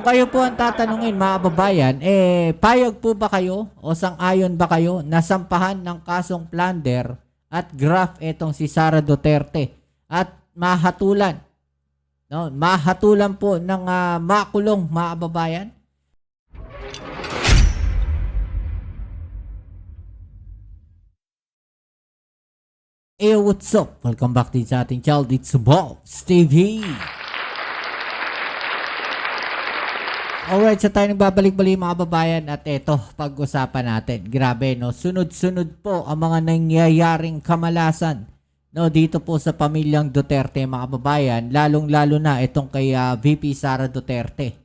kayo po ang tatanungin mga babayan, payag po ba kayo o sang-ayon ba kayo na sampahan ng kasong plunder at graft etong si Sara Duterte at mahatulan, no? Mahatulan po ng makulong mga babayan? What's up? Welcome back din sa ating channel. It's Bobs TV. Alright, so tayo nagbabalik-balik mga babayan at eto, pag-usapan natin. Grabe, no? Sunod-sunod po ang mga nangyayaring kamalasan, no? Dito po sa pamilyang Duterte mga babayan, lalong-lalo na itong kay VP Sara Duterte.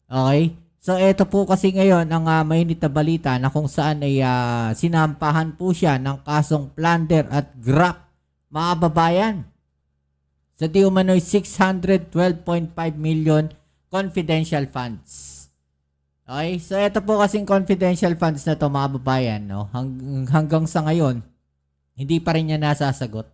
Okay? So eto po kasi ngayon ang mainit na balita na kung saan ay sinampahan po siya ng kasong plunder at graft mga babayan. Sa di umano'y 612.5 million confidential funds. Okay? So, ito po kasing confidential funds na to mga babayan, no? Hanggang sa ngayon, hindi pa rin niya nasasagot.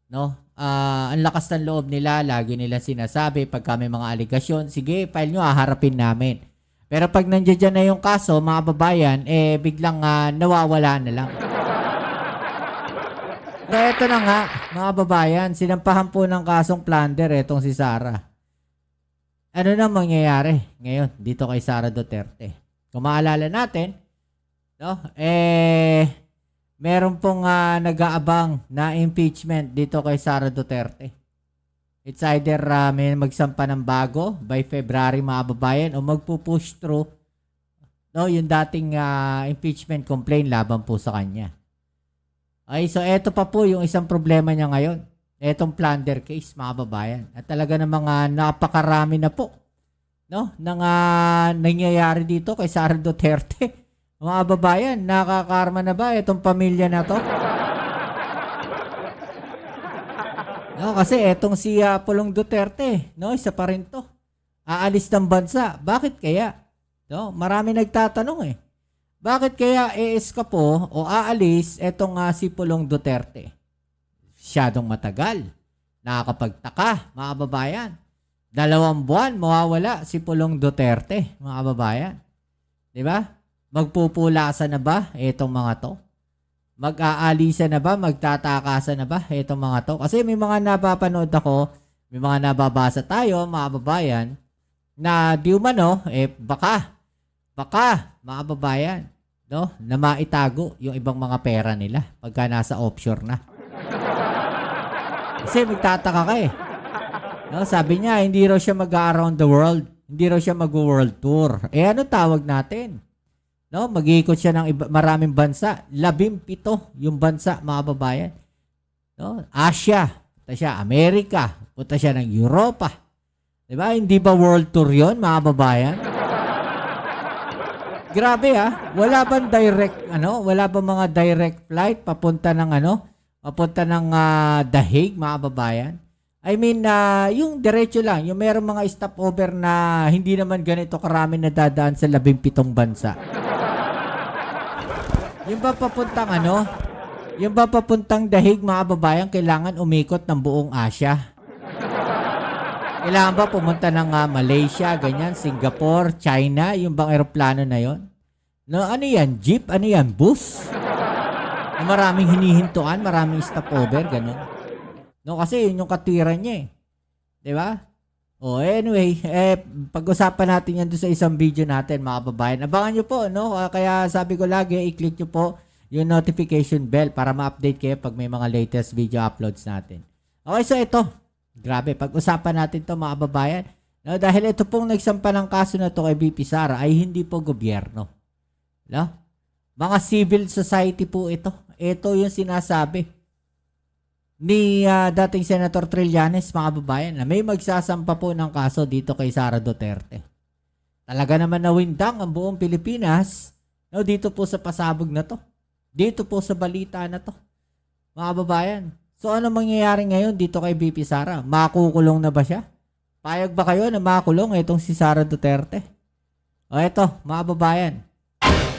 No? Ang lakas ng loob nila, lagi nila sinasabi, pagka may mga aligasyon, sige, file nyo, haharapin namin. Pero pag nandiyan na yung kaso, mga babayan, biglang nawawala na lang. So, ito na nga, mga babayan, sinampahan po ng kasong plunder etong si Sara. Ano na mangyayari ngayon dito kay Sara Duterte? Kung maalala natin, no? Meron pong nag-aabang na impeachment dito kay Sara Duterte. It's either may magsampa ng bago by February mga babayan o magpo-push through, no, yung dating impeachment complaint laban po sa kanya. Okay, so eto pa po yung isang problema niya ngayon. Etong plunder case, mga babayan. At talaga ng mga napakarami na po, no, nang nangyayari dito kay Sara Duterte. Mga babayan, nakakarma na ba itong pamilya na to? No, kasi etong si Pulong Duterte, no, isa pa rin to. Aalis ng bansa. Bakit kaya? No, marami nagtatanong Bakit kaya eeskapo o aalis etong si Pulong Duterte? Masyadong matagal. Nakakapagtaka, mga babayan. 2 buwan, mawawala si Pulong Duterte, mga babayan. Diba? Magpupulasan na ba itong mga to? Mag-aalisa na ba? Magtatakasan na ba itong mga to? Kasi may mga napapanood ako, may mga nababasa tayo, mga babayan, na di umano, baka, mga babayan, no, na maitago yung ibang mga pera nila pagka nasa offshore na. Kasi magtataka ka no, sabi niya, hindi raw siya mag-around the world. Hindi raw siya mag-world tour. Ano tawag natin? No, mag-iikot siya ng maraming bansa. 17 yung bansa, mga babayan. No, Asia, punta siya Amerika, punta siya ng Europa. Diba? Hindi ba world tour yon, mga babayan? Grabe wala bang direct, wala bang mga direct flight papunta ng papunta ng The Hague, mga babayan? I mean, yung diretso lang, yung merong mga stopover na hindi naman ganito karami na dadaan sa 17 bansa. Yung ba papuntang The Hague, mga babayan, kailangan umikot ng buong Asia? Kailangan ba pumunta ng Malaysia, ganyan, Singapore, China, yung bang eroplano na yon? No, ano yan? Jeep? Ano yan? Bus? Maraming hinihintuan, maraming stopover, ganun. No, kasi yun yung katwiran niya Diba? Anyway, pag-usapan natin yan doon sa isang video natin, mga babayan. Abangan nyo po, no? Kaya sabi ko lagi, i-click nyo po yung notification bell para ma-update kayo pag may mga latest video uploads natin. Okay, so ito. Grabe, pag-usapan natin to mga babayan. No, dahil ito pong nagsampa ng kaso na to kay VP Sara ay hindi po gobyerno. No? Mga civil society po ito. Ito yung sinasabi ni dating Senator Trillanes, mga babayan, na may magsasampa po ng kaso dito kay Sara Duterte. Talaga naman nawindang ang buong Pilipinas, no, dito po sa pasabog na to. Dito po sa balita na to. Mga babayan. So ano mangyayari ngayon dito kay VP Sara? Makukulong na ba siya? Payag ba kayo na makulong itong si Sara Duterte? O eto, mga babayan.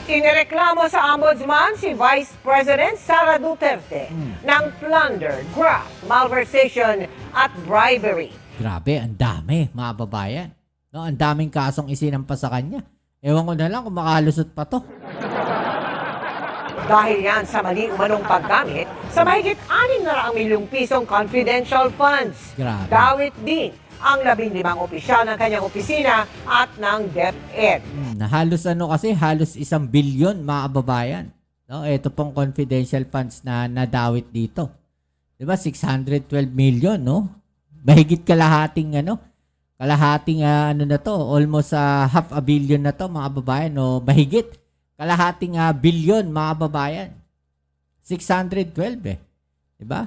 Inireklamo sa Ombudsman si Vice President Sara Duterte ng plunder, graft, malversation at bribery. Grabe, ang dami, mga babayan. No, ang daming kasong isinampa sa kanya. Ewan ko na lang kung makalusot pa to. Dahil yan sa mali umanong paggamit sa mahigit 600 milyong pisong confidential funds. Grabe. Dawit din ang 15 opisyal ng kanyang opisina at ng DepEd. Na halos halos 1 bilyon mga kababayan. No, ito pong confidential funds na nadawit dito. 'Di ba? 612 million, no? Mahigit kalahating na to, almost half a billion na to mga kababayan, no? Mahigit kalahating bilyon mga kababayan. 612 eh. 'Di ba?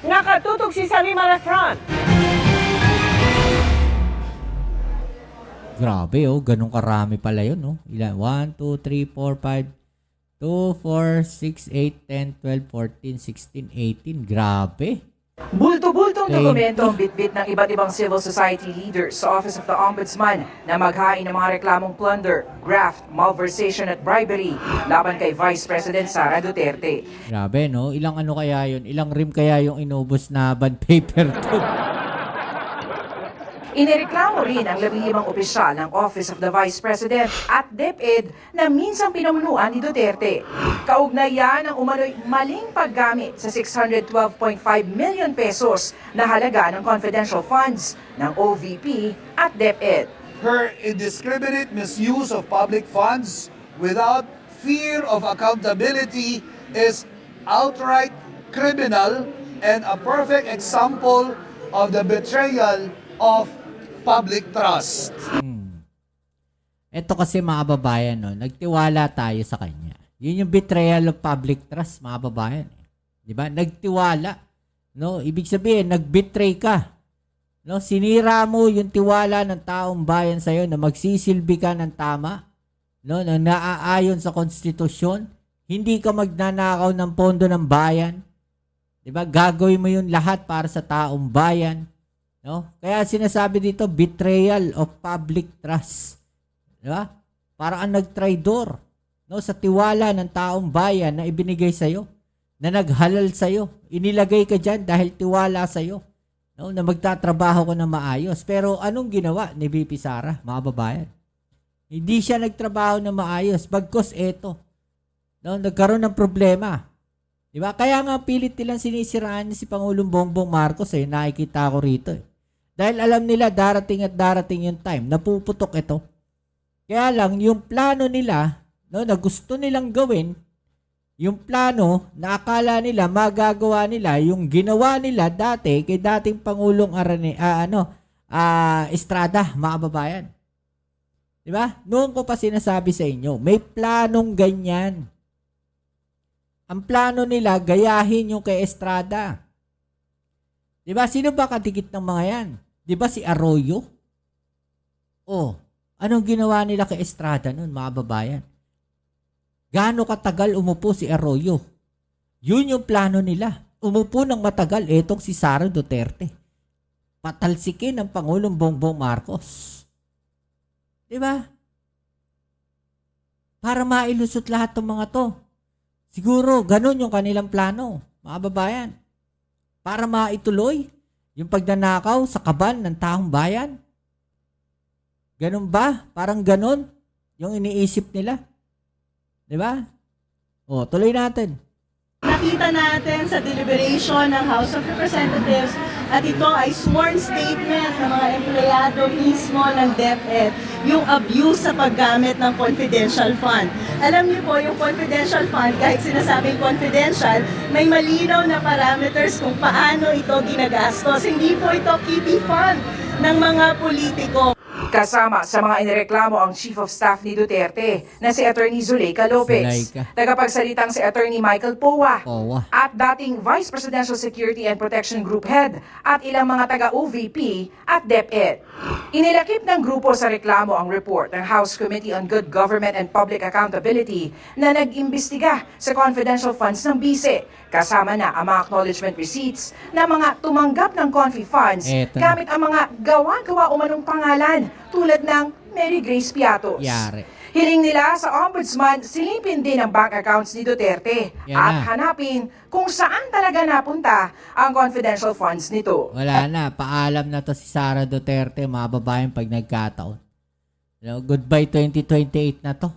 Nakatutok si Salima Refran. Grabe, ganun karami pala yun, no? Ilan? 1, 2, 3, 4, 5, 2, 4, 6, 8, 10, 12, 14, 16, 18. Grabe. Bulto-bultong 20. dokumento ang bitbit ng iba't ibang civil society leaders sa Office of the Ombudsman na maghain ng mga reklamong plunder, graft, malversation at bribery laban kay Vice President Sara Duterte. Grabe, no? Ilang kaya yun? Ilang rim kaya yung inubos na bond paper to? Inireklamo rin ang 15 opisyal ng Office of the Vice President at DepEd na minsang pinamunuan ni Duterte. Kaugnay yan ang umano'y maling paggamit sa 612.5 million pesos na halaga ng confidential funds ng OVP at DepEd. Her indiscriminate misuse of public funds without fear of accountability is outright criminal and a perfect example of the betrayal of public trust. Ito kasi mga babayan, no? Nagtiwala tayo sa kanya. Yun yung betrayal of public trust, mga babayan. Di ba? Nagtiwala. No? Ibig sabihin, nagbetray ka. No? Sinira mo yung tiwala ng taong bayan sa'yo na magsisilbi ka ng tama. No? Na naaayon sa konstitusyon. Hindi ka magnanakaw ng pondo ng bayan. Di ba? Gagawin mo yung lahat para sa taong bayan. No? Kaya sinasabi dito, betrayal of public trust. Di ba? Para ang nagtraidor, no, sa tiwala ng taong bayan na ibinigay sa'yo, na naghalal sa'yo. Inilagay ka dyan dahil tiwala sa'yo, no, na magtatrabaho ko na maayos. Pero anong ginawa ni VP Sara, mga babayan? Hindi siya nagtrabaho na maayos. Bagkos eto, no, nagkaroon ng problema. Di ba? Kaya nga pilit nilang sinisiraan si Pangulong Bongbong Marcos, nakikita ko rito. Dahil alam nila darating at darating yung time, napuputok ito. Kaya lang, yung plano nila, no, na gusto nilang gawin, yung plano na akala nila magagawa nila, yung ginawa nila dati kay dating Pangulong Estrada, mga babayan. Di ba? Noon ko pa sinasabi sa inyo, may planong ganyan. Ang plano nila, gayahin yung kay Estrada. Di ba? Sino ba kadikit ng mga yan? Di ba si Arroyo? Oh, anong ginawa nila kay Estrada noon, mga babayan? Gaano katagal umupo si Arroyo? Yun yung plano nila. Umupo ng matagal etong si Sara Duterte. Patalsikin ng Pangulong Bongbong Marcos. Di ba? Para mailusot lahat ng mga to. Siguro, ganun yung kanilang plano, mga babayan. Para maituloy yung pagnanakaw sa kaban ng taong bayan. Ganun ba? Parang ganun yung iniisip nila. Di ba? O, tuloy natin. Nakita natin sa deliberation ng House of Representatives at ito ay sworn statement ng mga empleyado mismo ng DepEd, yung abuse sa paggamit ng confidential fund. Alam niyo po, yung confidential fund, kahit sinasabing confidential, may malinaw na parameters kung paano ito ginagastos. Hindi po ito kitty fund ng mga politiko. Kasama sa mga inireklamo ang Chief of Staff ni Duterte na si Attorney Zuleika Lopez, Zuleika. tagapagsalitang si Attorney Michael Powa, Powa. at dating Vice Presidential Security and Protection Group Head at ilang mga taga-OVP at DepEd. Inilakip ng grupo sa reklamo ang report ng House Committee on Good Government and Public Accountability na nag-imbestiga sa confidential funds ng BISE, kasama na ang mga acknowledgement receipts na mga tumanggap ng confi funds Eto na. gamit ang mga gawa-gawa umanong pangalan tulad ng Mary Grace Piatos. Yari. Hiling nila sa ombudsman silipin din ang bank accounts ni Duterte Yan at na. hanapin kung saan talaga napunta ang confidential funds nito. Wala na. Paalam na to si Sara Duterte, mga babaeng, pag nagkataon. Goodbye 2028 na to.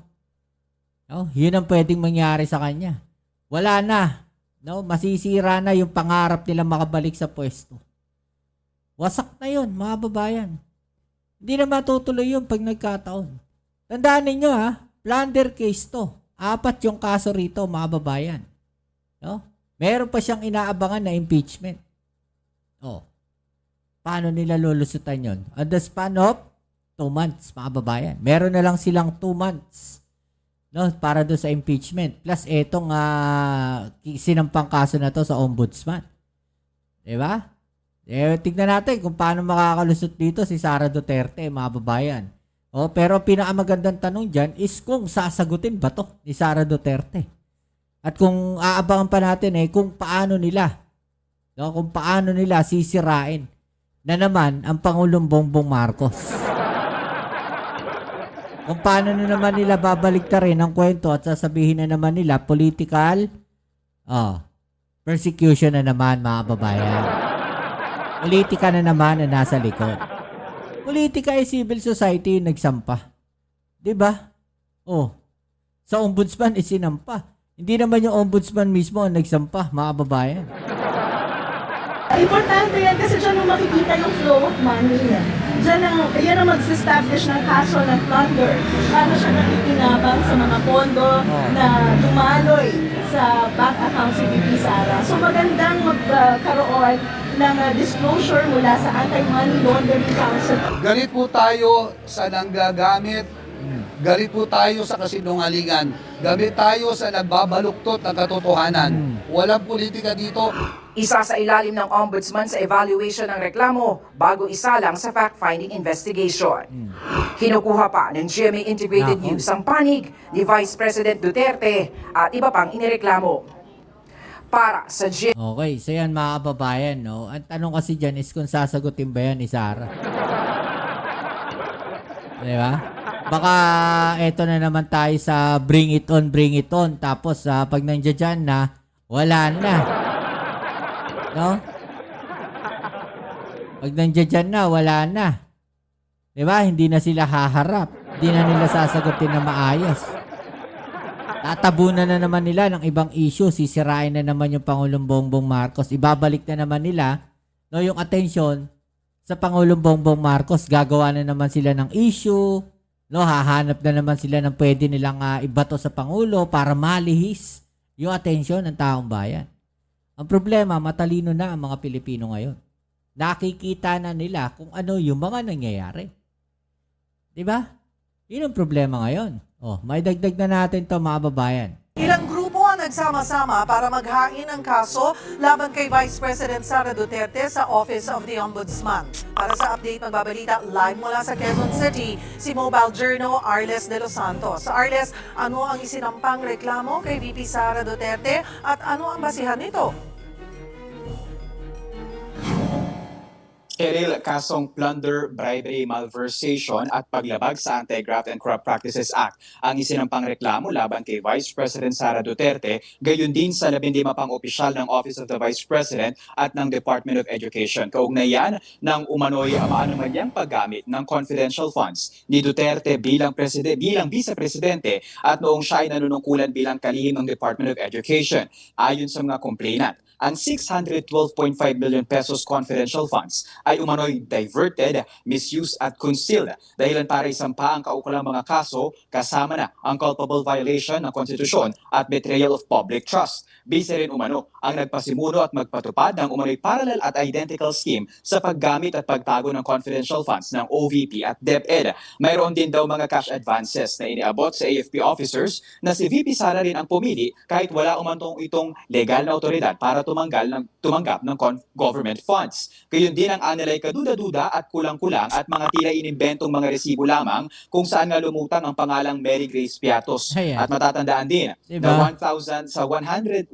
Yun ang pwedeng mangyari sa kanya. Wala na. Masisira na yung pangarap nila makabalik sa pwesto. Wasak na yun, mga babayan. Hindi na matutuloy yun pag nagkataon. Tandaan ninyo plunder case to. 4 yung kaso rito, mga babayan. Meron pa siyang inaabangan na impeachment. Paano nila lulusutan yun? On the span of 2 months, mga babayan. Meron na lang silang 2 months para doon sa impeachment. Plus, etong sinampang kaso na to sa ombudsman. Diba? Tignan natin kung paano makakalusot dito si Sara Duterte, mga babayan. Pero pinakamagandang tanong dyan is kung sasagutin ba to ni Sara Duterte. At kung aabangan pa natin kung paano nila, kung paano nila sisirain na naman ang Pangulong Bongbong Marcos. Kung paano na naman nila babaliktarin ang kwento at sasabihin na naman nila political persecution na naman, mga babayan. Politika na naman na nasa likod. Politika ay civil society yung nagsampa. Diba? Sa ombudsman sinampa. Hindi naman yung ombudsman mismo ang nagsampa, mga babayan. Importante yan kasi dyan mo makikita yung flow of money. Yan ang mag-establish ng kaso ng plunder. Paano siya nakikinabang sa mga pondo na dumaloy sa bank account si VP Sara. So magandang magkaroon ng disclosure mula sa Anti-Money Laundering Council. Galit po tayo sa nanggagamit. Galit po tayo sa kasinungalingan. Galit tayo sa nagbabaluktot ng katotohanan. Walang politika dito. Isa sa ilalim ng ombudsman sa evaluation ng reklamo bago isalang sa fact-finding investigation. Kinukuha pa ng GMA Integrated Nako. News ang panig ni Vice President Duterte at iba pang inireklamo. Para sa GMA Okay, so yan, mga kababayan, Ang tanong kasi dyan is kung sasagutin ba yan ni Sara. Diba? Baka eto na naman tayo sa bring it on. Tapos pag nandiyan dyan na, wala na. Pag nandiyan dyan na, wala na. Diba? Hindi na sila haharap. Hindi na nila sasagutin na maayos. Tatabunan na naman nila ng ibang issue. Sisirain na naman yung Pangulong Bongbong Marcos. Ibabalik na naman nila yung atensyon sa Pangulong Bongbong Marcos. Gagawa na naman sila ng issue. Hahanap na naman sila ng pwede nilang ibato sa Pangulo para malihis yung atensyon ng taong bayan. Ang problema, matalino na ang mga Pilipino ngayon. Nakikita na nila kung ano yung mga nangyayari. Diba? Yun ang problema ngayon. May dagdag na natin to, mga babayan. Ilang grupo ang nagsama-sama para maghain ng kaso laban kay Vice President Sara Duterte sa Office of the Ombudsman. Para sa update, magbabalita live mula sa Quezon City, si Mobile Journal Arles de los Santos. Sa Arles, ano ang isinampang reklamo kay VP Sara Duterte at ano ang basihan nito? Eril, kasong plunder, bribery, malversation at paglabag sa Anti-Graft and Corrupt Practices Act ang isinampang reklamo laban kay Vice President Sara Duterte, gayon din sa 15 pang opisyal ng Office of the Vice President at ng Department of Education. Kaugnayan ng umano'y maanumanyang paggamit ng confidential funds ni Duterte bilang Vice Presidente at noong siya ay nanunungkulan bilang kalihim ng Department of Education. Ayon sa mga complainant, ang 612.5 billion pesos confidential funds ay umano'y diverted, misused at concealed dahilan para isampa ang kaukulang mga kaso kasama na ang culpable violation ng konstitusyon at betrayal of public trust. Bisa rin umano ang nagpasimuno at magpatupad ng umano'y parallel at identical scheme sa paggamit at pagtago ng confidential funds ng OVP at DepEd. Mayroon din daw mga cash advances na iniabot sa AFP officers na si VP Sara rin ang pumili kahit wala umantong itong legal na otoridad para tumanggap ng government funds. Gayon din ang anilay kaduda-duda at kulang-kulang at mga tila inimbentong mga resibo lamang kung saan nga lumutang ang pangalang Mary Grace Piatos. Ayan. At matatandaan din Diba? na 1,992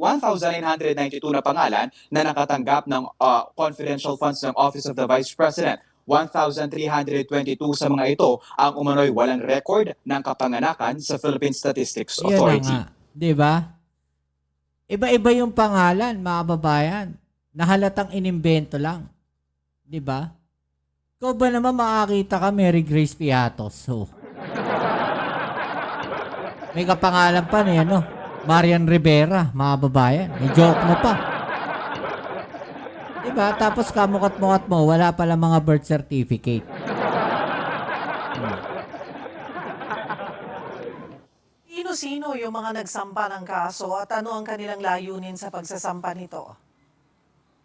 na pangalan na nakatanggap ng confidential funds ng Office of the Vice President. 1,322 sa mga ito ang umano'y walang record ng kapanganakan sa Philippine Statistics Yan na Authority. nga. Di ba? Iba-iba yung pangalan, mga kababayan. Nahalatang inimbento lang. Di ba? Ikaw ba naman makakita ka Mary Grace Piatos? So, may kapangalan pa na yan, no? Marian Rivera, mga kababayan. May joke mo pa. Di ba? Tapos kamukat-mukat mo, wala pala mga birth certificate. Sino-sino yung mga nagsampa ng kaso at ano ang kanilang layunin sa pagsasampa nito?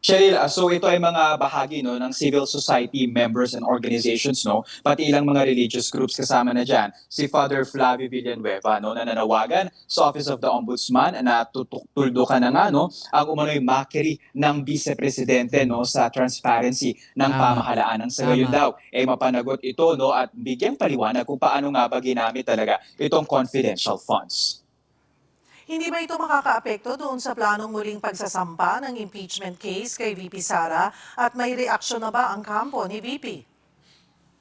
Cheryl, so ito ay mga bahagi no ng civil society members and organizations no, pati ilang mga religious groups kasama na diyan. Si Father Flavio Villanueva no na nanawagan sa Office of the Ombudsman na tutuldukan na nga no ang umano'y mockery ng Vice Presidente no sa transparency ng Tama. pamahalaan. Ang sa gayon Tama. daw ay mapanagot ito no at bigyang paliwanag kung paano nga ba ginamit talaga itong confidential funds. Hindi ba ito makakaapekto doon sa planong muling pagsasampa ng impeachment case kay VP Sara at may reaksyon na ba ang kampo ni VP?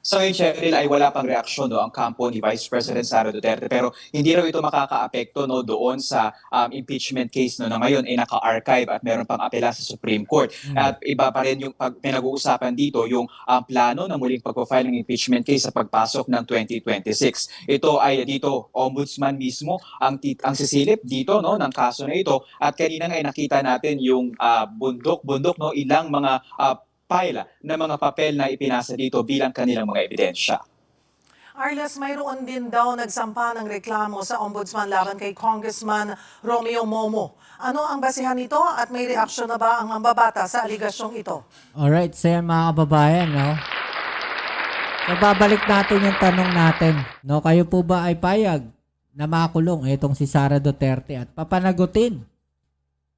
Sa ngayon, Cheryl, ay wala pang reaksyon no, ang kampo ni Vice President Sara Duterte pero hindi raw ito makakaapekto no, doon sa impeachment case no, na ngayon ay naka-archive at meron pang apela sa Supreme Court. At iba pa rin yung pinag-uusapan dito yung plano na muling pag-file ng impeachment case sa pagpasok ng 2026. Ito ay dito, ombudsman mismo ang sisilip dito no, ng kaso na ito at kanina nga ay nakita natin yung bundok no, ilang mga pile na mga papel na ipinasa dito bilang kanilang mga ebidensya. Arles, mayroon din daw nagsampa ng reklamo sa ombudsman laban kay Congressman Romeo Momo. Ano ang basihan nito at may reaksyon na ba ang mambabata sa aligasyong ito? Alright, so yan mga kababayan, no? So babalik natin yung tanong natin, no? Kayo po ba ay payag na makulong itong si Sara Duterte at papanagutin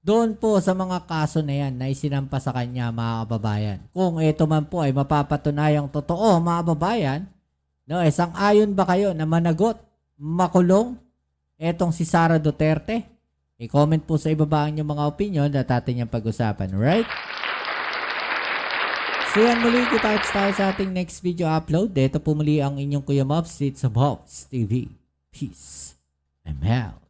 doon po sa mga kaso na yan na isinampa sa kanya, mga kababayan? Kung ito man po ay mapapatunayang totoo, mga kababayan, no, sang-ayon ba kayo na managot, makulong etong si Sara Duterte? I-comment po sa ibaba ang inyong mga opinion at atin yung pag-usapan, right? So yan, muli kita-kits tayo sa ating next video upload. Dito po muli ang inyong Kuya Mobs, it's a Mobs TV. Peace. I'm out.